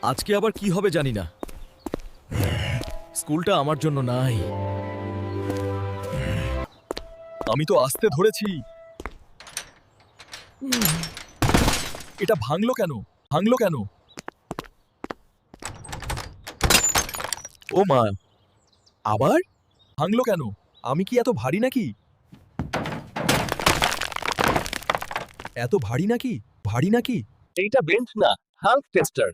আজকে আবার কি হবে জানি না। স্কুলটা আমার জন্য নাই। আমি তো আসতে ধরেছি। এটা ভাঙলো কেন? ভাঙলো কেন? ও মা, আবার ভাঙলো কেন? আমি কি এত ভারী নাকি? এত ভারী নাকি? ভারী নাকি? এইটা বেঞ্চ না, হাল্ক টেস্টার।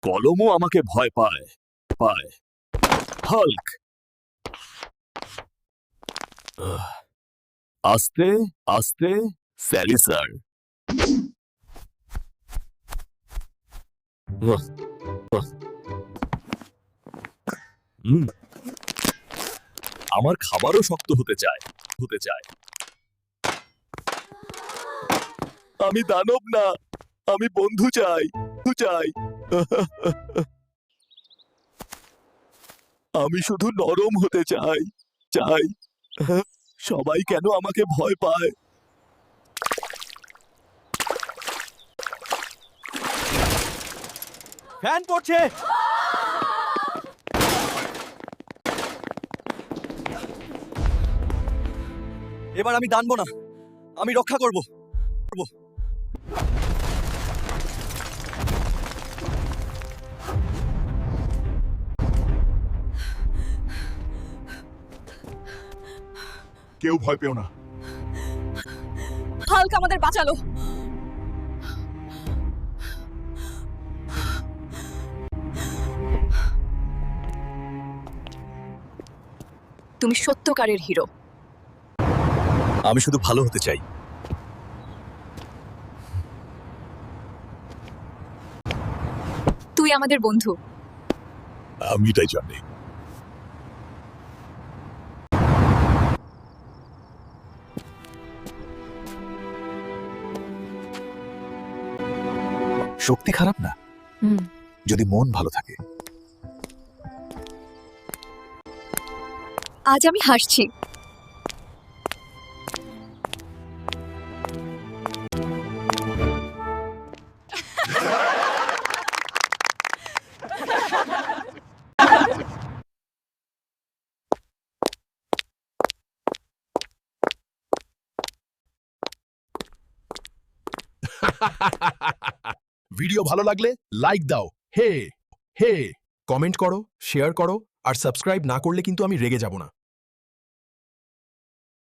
কলমও আমাকে ভয় পায় পায়। হাল্ক। আস্তে আস্তে স্যালি স্যার। আমার খাবারও শক্ত হতে চায়। আমি দানব না, আমি বন্ধু চাই। আমি শুধু নরম হতে চাই। সবাই কেন আমাকে ভয় পায়? ফ্যান পড়ছে। এবার আমি দানবো না, আমি রক্ষা করব। কেউ ভয় পেও না। হাল্ক আমাদের বাঁচালো। তুমি সত্যকারের হিরো। আমি শুধু ভালো হতে চাই। তুই আমাদের বন্ধু। আমি এটাই জানি। শক্তি খারাপ না, যদি মন ভালো থাকে। আজ আমি হাসছি। ভিডিও ভালো লাগলে লাইক দাও, হে হে, কমেন্ট করো, শেয়ার করো, আর সাবস্ক্রাইব না করলে কিন্তু আমি রেগে যাব না।